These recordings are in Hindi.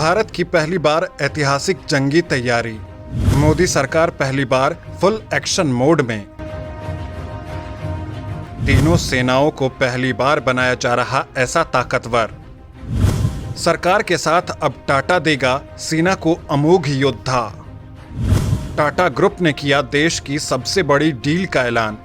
भारत की पहली बार ऐतिहासिक जंगी तैयारी। मोदी सरकार पहली बार फुल एक्शन मोड में। तीनों सेनाओं को पहली बार बनाया जा रहा ऐसा ताकतवर। सरकार के साथ अब टाटा देगा सेना को अमोघ योद्धा। टाटा ग्रुप ने किया देश की सबसे बड़ी डील का ऐलान।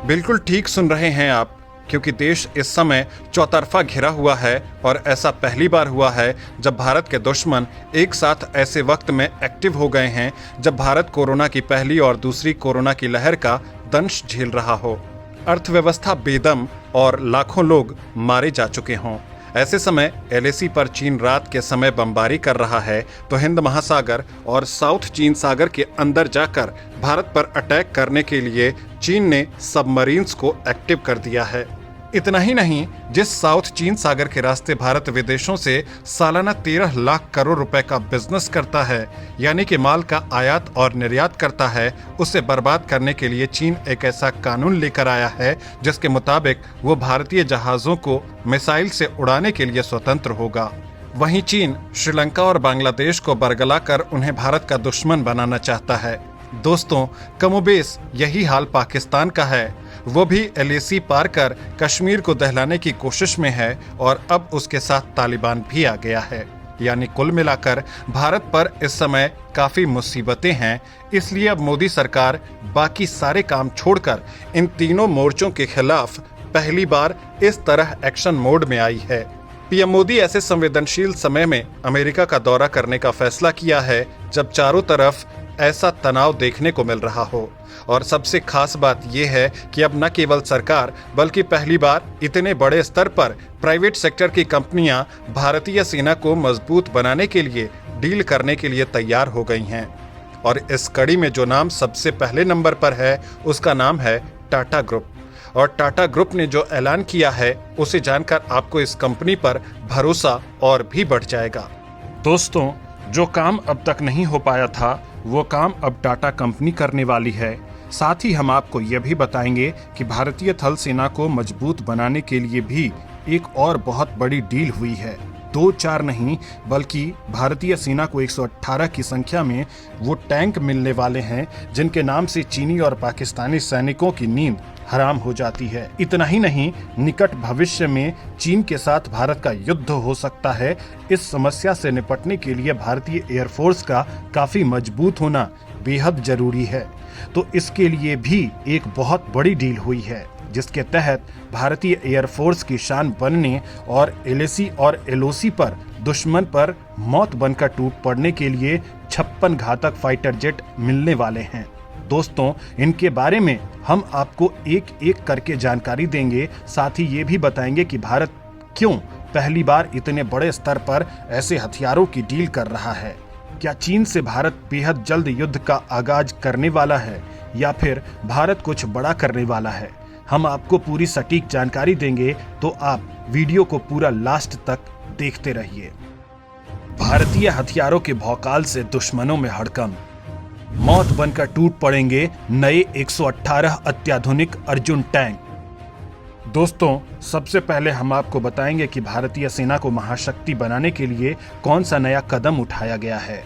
बिल्कुल ठीक सुन रहे हैं आप, क्योंकि देश इस समय चौतरफा घिरा हुआ है और ऐसा पहली बार हुआ है जब भारत के दुश्मन एक साथ ऐसे वक्त में एक्टिव हो गए हैं जब भारत कोरोना की पहली और दूसरी कोरोना की लहर का दंश झेल रहा हो, अर्थव्यवस्था बेदम और लाखों लोग मारे जा चुके हों। ऐसे समय एलएसी पर चीन रात के समय बमबारी कर रहा है तो हिंद महासागर और साउथ चीन सागर के अंदर जाकर भारत पर अटैक करने के लिए चीन ने सबमरीन्स को एक्टिव कर दिया है। इतना ही नहीं, जिस साउथ चीन सागर के रास्ते भारत विदेशों से सालाना 13 लाख करोड़ रुपए का बिजनेस करता है, यानी कि माल का आयात और निर्यात करता है, उसे बर्बाद करने के लिए चीन एक ऐसा कानून लेकर आया है जिसके मुताबिक वो भारतीय जहाजों को मिसाइल से उड़ाने के लिए स्वतंत्र होगा। वहीं चीन श्रीलंका और बांग्लादेश को बरगला कर उन्हें भारत का दुश्मन बनाना चाहता है। दोस्तों, कमोबेश यही हाल पाकिस्तान का है। वो भी एलएसी पार कर कश्मीर को दहलाने की कोशिश में है और अब उसके साथ तालिबान भी आ गया है। यानी कुल मिलाकर भारत पर इस समय काफी मुसीबतें हैं। इसलिए अब मोदी सरकार बाकी सारे काम छोड़कर इन तीनों मोर्चों के खिलाफ पहली बार इस तरह एक्शन मोड में आई है। पीएम मोदी ऐसे संवेदनशील समय में अमेरिका का दौरा करने का फैसला किया है जब चारों तरफ ऐसा तनाव देखने को मिल रहा हो। और सबसे खास बात यह है कि अब न केवल सरकार बल्कि पहली बार इतने बड़े स्तर पर प्राइवेट सेक्टर की कंपनियां भारतीय सेना को मजबूत बनाने के लिए डील करने के लिए तैयार हो गई हैं। और इस कड़ी में जो नाम सबसे पहले नंबर पर है उसका नाम है टाटा ग्रुप। और टाटा ग्रुप ने जो ऐलान किया है उसे जानकर आपको इस कंपनी पर भरोसा और भी बढ़ जाएगा। दोस्तों, जो काम अब तक नहीं हो पाया था वो काम अब टाटा कंपनी करने वाली है। साथ ही हम आपको यह भी बताएंगे कि भारतीय थल सेना को मजबूत बनाने के लिए भी एक और बहुत बड़ी डील हुई है। 2-4 नहीं बल्कि भारतीय सेना को 118 की संख्या में वो टैंक मिलने वाले हैं जिनके नाम से चीनी और पाकिस्तानी सैनिकों की नींद हराम हो जाती है। इतना ही नहीं, निकट भविष्य में चीन के साथ भारत का युद्ध हो सकता है। इस समस्या से निपटने के लिए भारतीय एयरफोर्स का काफी मजबूत होना बेहद जरूरी है। तो इसके लिए भी एक बहुत बड़ी डील हुई है जिसके तहत भारतीय एयरफोर्स की शान बनने और एलएसी और एलओसी पर दुश्मन पर मौत बनकर टूट पड़ने के लिए 56 घातक फाइटर जेट मिलने वाले हैं। दोस्तों, इनके बारे में हम आपको एक एक करके जानकारी देंगे। साथ ही ये भी बताएंगे कि भारत क्यों पहली बार इतने बड़े स्तर पर ऐसे हथियारों की डील कर रहा है। क्या चीन से भारत बेहद जल्द युद्ध का आगाज करने वाला है या फिर भारत कुछ बड़ा करने वाला है? हम आपको पूरी सटीक जानकारी देंगे, तो आप वीडियो को पूरा लास्ट तक देखते रहिए। भारतीय हथियारों के भौकाल से दुश्मनों में हड़कंप, मौत बनकर टूट पड़ेंगे नए 118 अत्याधुनिक अर्जुन टैंक। दोस्तों, सबसे पहले हम आपको बताएंगे कि भारतीय सेना को महाशक्ति बनाने के लिए कौन सा नया कदम उठाया गया है।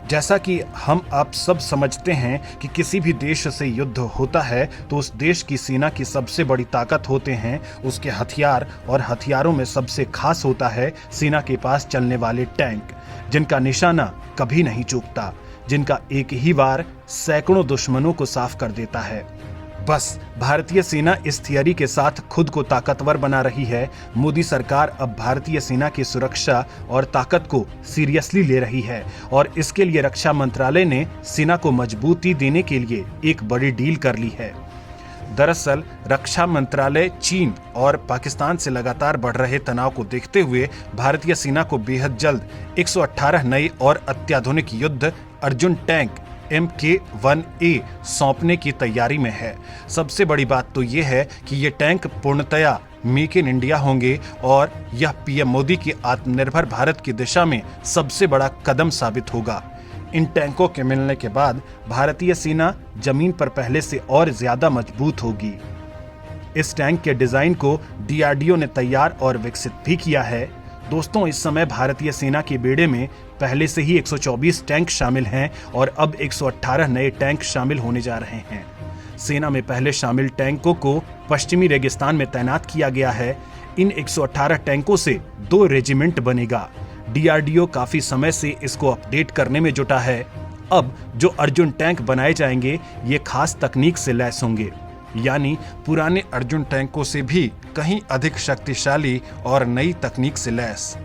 जैसा कि हम आप सब समझते हैं कि किसी भी देश से युद्ध होता है तो उस देश की सेना की सबसे बड़ी ताकत होते हैं उसके हथियार, और हथियारों में सबसे खास होता है सेना के पास चलने वाले टैंक, जिनका निशाना कभी नहीं चूकता, जिनका एक ही वार सैकड़ों दुश्मनों को साफ कर देता है। बस भारतीय सेना इस थियरी के साथ खुद को ताकतवर बना रही है। मोदी सरकार अब भारतीय सेना की सुरक्षा और ताकत को सीरियसली ले रही है और इसके लिए रक्षा मंत्रालय ने सेना को मजबूती देने के लिए एक बड़ी डील कर ली है। दरअसल रक्षा मंत्रालय चीन और पाकिस्तान से लगातार बढ़ रहे तनाव को देखते हुए भारतीय सेना को बेहद जल्द 118 नए और अत्याधुनिक युद्ध अर्जुन टैंक MK-1A सौंपने की तैयारी में है। सबसे बड़ी बात तो ये है कि ये टैंक पूर्णतया मेक इन इंडिया होंगे और यह पीएम मोदी की आत्मनिर्भर भारत की दिशा में सबसे बड़ा कदम साबित होगा। इन टैंकों के मिलने के बाद भारतीय सेना जमीन पर पहले से और ज्यादा मजबूत होगी। इस टैंक के डिजाइन को डीआरडीओ ने तैयार और विकसित भी किया है। दोस्तों, इस समय भारतीय सेना के बेड़े में पहले से ही 124 टैंक शामिल हैं और अब 118 नए टैंक शामिल होने जा रहे हैं। सेना में पहले शामिल टैंकों को पश्चिमी रेगिस्तान में तैनात किया गया है। इन 118 टैंकों से 2 रेजिमेंट बनेगा। डीआरडीओ काफी समय से इसको अपडेट करने में जुटा है। अब जो अर्जुन टैंक बनाए जाएंगे ये खास तकनीक से लैस होंगे, यानी पुराने अर्जुन टैंकों से भी कहीं अधिक शक्तिशाली और नई तकनीक से लैस।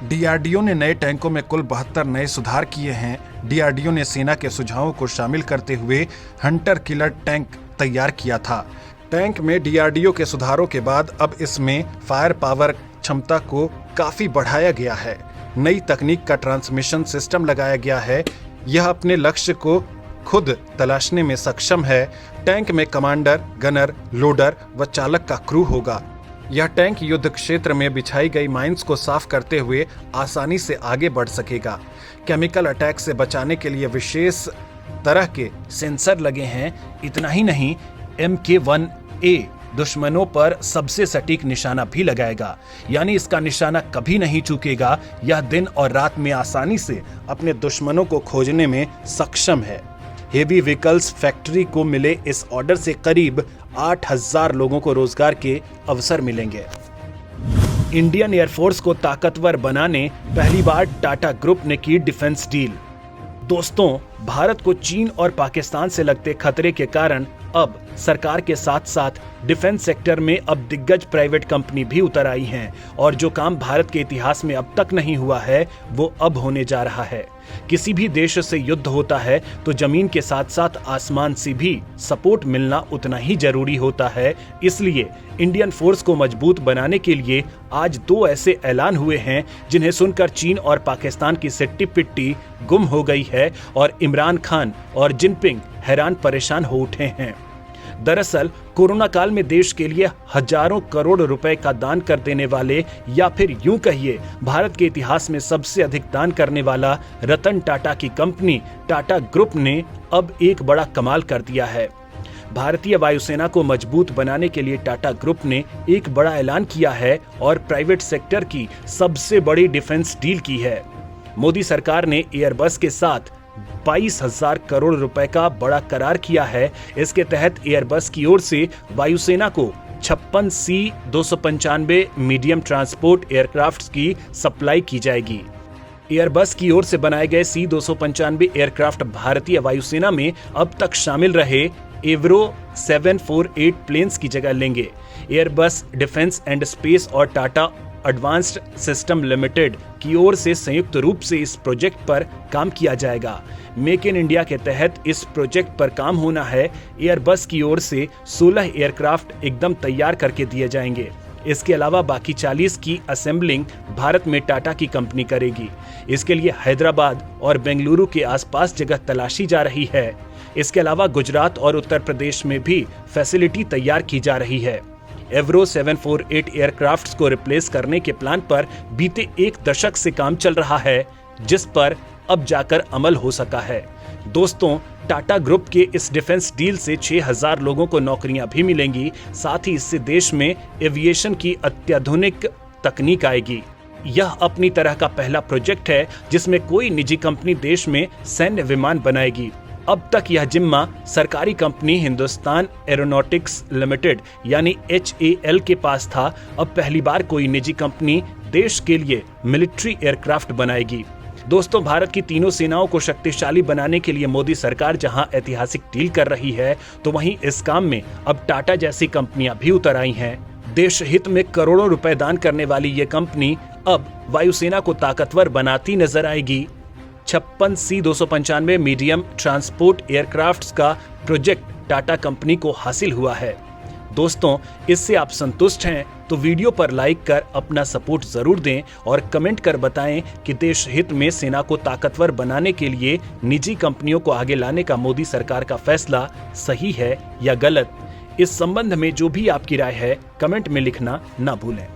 डीआरडीओ ने नए टैंकों में कुल 72 नए सुधार किए हैं। डीआरडीओ ने सेना के सुझावों को शामिल करते हुए हंटर किलर टैंक तैयार किया था। टैंक में डीआरडीओ के सुधारों के बाद अब इसमें फायर पावर क्षमता को काफी बढ़ाया गया है। नई तकनीक का ट्रांसमिशन सिस्टम लगाया गया है। यह अपने लक्ष्य को खुद तलाशने में सक्षम है। टैंक में कमांडर, गनर, लोडर व चालक का क्रू होगा। यह टैंक युद्ध क्षेत्र में बिछाई गई माइंस को साफ करते हुए आसानी से आगे बढ़ सकेगा। केमिकल अटैक से बचाने के लिए विशेष तरह के सेंसर लगे हैं। इतना ही नहीं, MK1A दुश्मनों पर सबसे सटीक निशाना भी लगाएगा, यानी इसका निशाना कभी नहीं चूकेगा। यह दिन और रात में आसानी से अपने दुश्मनों को खोजने में सक्षम है। हेवी व्हीकल्स फैक्ट्री को मिले इस ऑर्डर से करीब 8000 लोगों को रोजगार के अवसर मिलेंगे। इंडियन एयरफोर्स को ताकतवर बनाने पहली बार टाटा ग्रुप ने की डिफेंस डील। दोस्तों, भारत को चीन और पाकिस्तान से लगते खतरे के कारण अब सरकार के साथ साथ डिफेंस सेक्टर में अब दिग्गज प्राइवेट कंपनी भी उतर आई हैं और जो काम भारत के इतिहास में अब तक नहीं हुआ है वो अब होने जा रहा है। किसी भी देश से युद्ध होता है तो जमीन के साथ साथ आसमान से भी सपोर्ट मिलना उतना ही जरूरी होता है। इसलिए इंडियन फोर्स को मजबूत बनाने के लिए आज 2 ऐसे ऐलान हुए हैं जिन्हें सुनकर चीन और पाकिस्तान की सिट्टी पिट्टी गुम हो गई है और इमरान खान और जिनपिंग हैरान परेशान हो उठे हैं। दरअसल कोरोना काल में देश के लिए हजारों करोड़ रुपए का दान कर देने वाले, या फिर यूं कहिए भारत के इतिहास में सबसे अधिक दान करने वाला रतन टाटा की कंपनी टाटा ग्रुप ने अब एक बड़ा कमाल कर दिया है। भारतीय वायुसेना को मजबूत बनाने के लिए टाटा ग्रुप ने एक बड़ा ऐलान किया है और प्राइवेट सेक्टर की सबसे बड़ी डिफेंस डील की है। मोदी सरकार ने एयरबस के साथ 22,000 करोड़ रुपए का बड़ा करार किया है। इसके तहत एयरबस की ओर से वायुसेना को 56 C-295 मीडियम ट्रांसपोर्ट एयरक्राफ्ट्स की सप्लाई की जाएगी। एयरबस की ओर से बनाए गए C-295 एयरक्राफ्ट भारतीय वायुसेना में अब तक शामिल रहे एवरो 748 प्लेन्स की जगह लेंगे। एयरबस डिफेंस एंड स्पेस और टाटा एडवांस्ड सिस्टम लिमिटेड की ओर से संयुक्त रूप से इस प्रोजेक्ट पर काम किया जाएगा। मेक इन इंडिया के तहत इस प्रोजेक्ट पर काम होना है। एयरबस की ओर से 16 एयरक्राफ्ट एकदम तैयार करके दिए जाएंगे। इसके अलावा बाकी 40 की असेंबलिंग भारत में टाटा की कंपनी करेगी। इसके लिए हैदराबाद और बेंगलुरु के आसपास जगह तलाशी जा रही है। इसके अलावा गुजरात और उत्तर प्रदेश में भी फैसिलिटी तैयार की जा रही है। एवरो 748 एयरक्राफ्ट्स को रिप्लेस करने के प्लान पर बीते 1 दशक से काम चल रहा है, जिस पर अब जाकर अमल हो सका है। दोस्तों, टाटा ग्रुप के इस डिफेंस डील से 6000 लोगों को नौकरियां भी मिलेंगी। साथ ही इससे देश में एविएशन की अत्याधुनिक तकनीक आएगी। यह अपनी तरह का पहला प्रोजेक्ट है जिसमें कोई निजी कंपनी देश में सैन्य विमान बनाएगी। अब तक यह जिम्मा सरकारी कंपनी हिंदुस्तान एरोनॉटिक्स लिमिटेड यानी HAL के पास था। अब पहली बार कोई निजी कंपनी देश के लिए मिलिट्री एयरक्राफ्ट बनाएगी। दोस्तों, भारत की तीनों सेनाओं को शक्तिशाली बनाने के लिए मोदी सरकार जहां ऐतिहासिक डील कर रही है, तो वहीं इस काम में अब टाटा जैसी कंपनियां भी उतर आई हैं। देश हित में करोड़ों रुपए दान करने वाली ये कंपनी अब वायुसेना को ताकतवर बनाती नजर आएगी। 56 C-295 मीडियम ट्रांसपोर्ट एयरक्राफ्ट्स का प्रोजेक्ट टाटा कंपनी को हासिल हुआ है। दोस्तों, इससे आप संतुष्ट हैं तो वीडियो पर लाइक कर अपना सपोर्ट जरूर दें और कमेंट कर बताएं कि देश हित में सेना को ताकतवर बनाने के लिए निजी कंपनियों को आगे लाने का मोदी सरकार का फैसला सही है या गलत। इस संबंध में जो भी आपकी राय है कमेंट में लिखना ना भूलें।